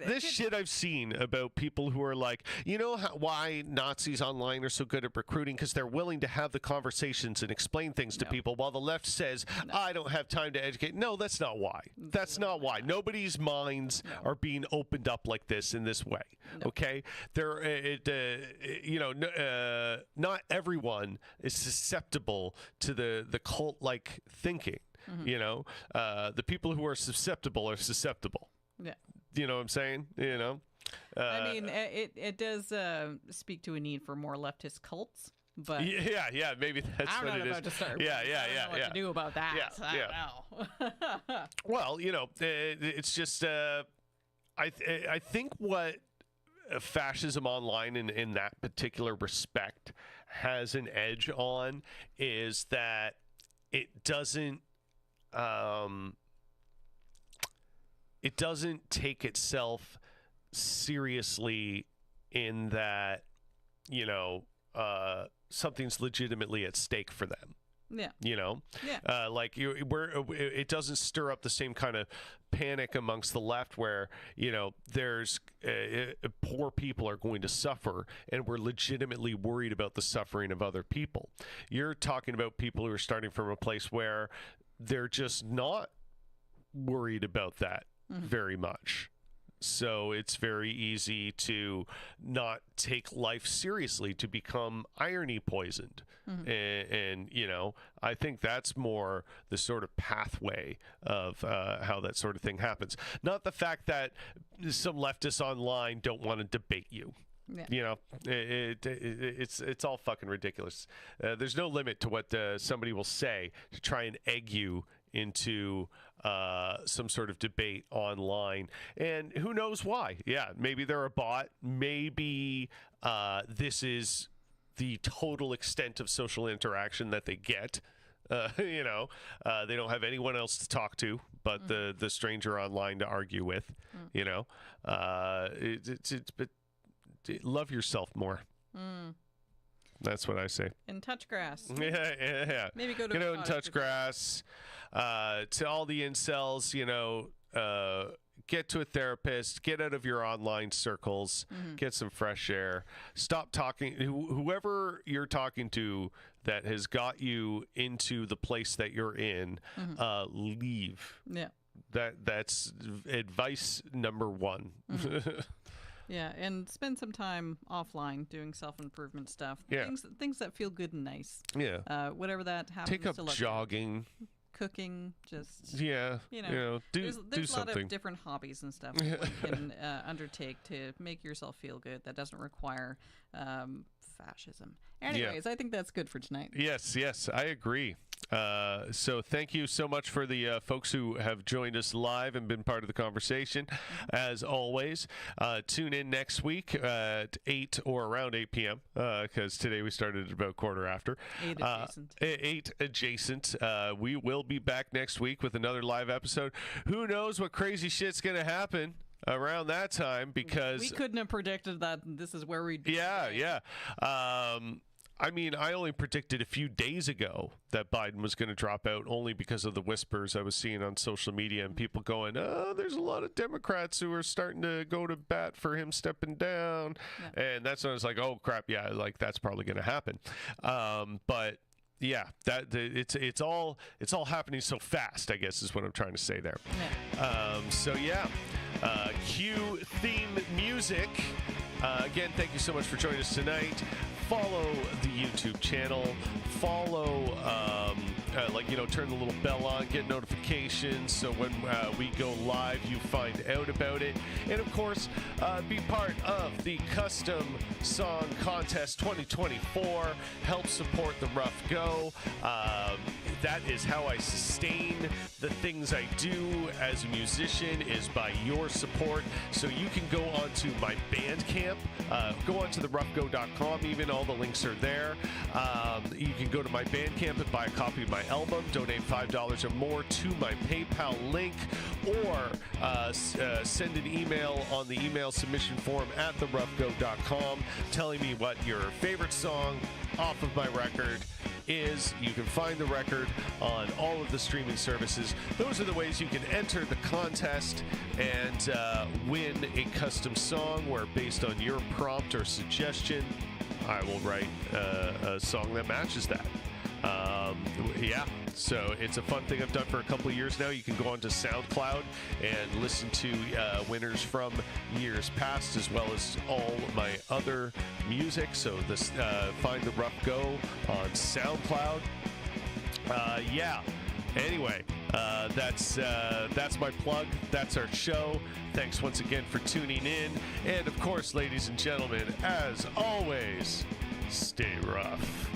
This shit I've seen about people who are like, why Nazis online are so good at recruiting? Because they're willing to have the conversations and explain things to people, while the left says, I don't have time to educate. No, that's not why. That's not why. Nobody's minds are being opened up like this in this way. No. Okay. Not everyone is susceptible to the cult-like thinking. Mm-hmm. The people who are susceptible are susceptible. Yeah. You know what I'm saying? I mean, it does speak to a need for more leftist cults. But yeah, maybe that's what it is. I don't know about to start. Yeah. What to do about that? Yeah, I don't know. Well, it's just I think what fascism online in that particular respect has an edge on is that it doesn't take itself seriously, in that something's legitimately at stake for them. Yeah. It doesn't stir up the same kind of panic amongst the left where, there's poor people are going to suffer, and we're legitimately worried about the suffering of other people. You're talking about people who are starting from a place where they're just not worried about that very much. So it's very easy to not take life seriously, to become irony poisoned. Mm-hmm. And I think that's more the sort of pathway of how that sort of thing happens. Not the fact that some leftists online don't want to debate you. Yeah. It's all fucking ridiculous. There's no limit to what somebody will say to try and egg you into some sort of debate online, and who knows why. Yeah, maybe they're a bot. Maybe this is the total extent of social interaction that they get. They don't have anyone else to talk to but the stranger online to argue with. But love yourself more. That's what I say. And touch grass. Yeah. Maybe go to get out and touch grass. To all the incels, get to a therapist. Get out of your online circles. Mm-hmm. Get some fresh air. Stop talking. Whoever you're talking to that has got you into the place that you're in, leave. Yeah. That's advice number one. Mm-hmm. Yeah, and spend some time offline doing self-improvement stuff. Yeah. Things that feel good and nice. Yeah. Whatever that happens Take up to look jogging. Like. Cooking, just... Yeah. do there's a something. lot of different hobbies and stuff that you can undertake to make yourself feel good. That doesn't require fascism. Anyways, I think that's good for tonight. Yes, I agree. So thank you so much for the folks who have joined us live and been part of the conversation. As always, tune in next week at 8 or around 8 p.m. Because today we started at about quarter after. 8 adjacent. 8 adjacent. We will be back next week with another live episode. Who knows what crazy shit's going to happen around that time, because we couldn't have predicted that this is where we'd be. Yeah. I mean, I only predicted a few days ago that Biden was going to drop out, only because of the whispers I was seeing on social media and people going, there's a lot of Democrats who are starting to go to bat for him stepping down. Yeah. And that's when I was like, oh, crap, yeah, like that's probably going to happen. But yeah, it's all happening so fast, I guess is what I'm trying to say there. So yeah, cue theme music. Again, thank you so much for joining us tonight. Follow the YouTube channel. Follow, turn the little bell on, get notifications, so when we go live, you find out about it. And of course, be part of the Custom Song Contest 2024. Help support the Rough Go. That is how I sustain the things I do as a musician, is by your support. So you can go onto my Bandcamp, go onto theroughgo.com even, all the links are there. You can go to my Bandcamp and buy a copy of my album, donate $5 or more to my PayPal link, or send an email on the email submission form at theroughgo.com telling me what your favorite song off of my record is. You can find the record on all of the streaming services. Those are the ways you can enter the contest and win a custom song where, based on your prompt or suggestion, I will write a song that matches that. Yeah, so it's a fun thing I've done for a couple of years now. You can go onto SoundCloud and listen to winners from years past, as well as all my other music. So this find the Rough Go on SoundCloud. Yeah. Anyway, that's my plug. That's our show. Thanks once again for tuning in. And of course, ladies and gentlemen, as always, stay rough.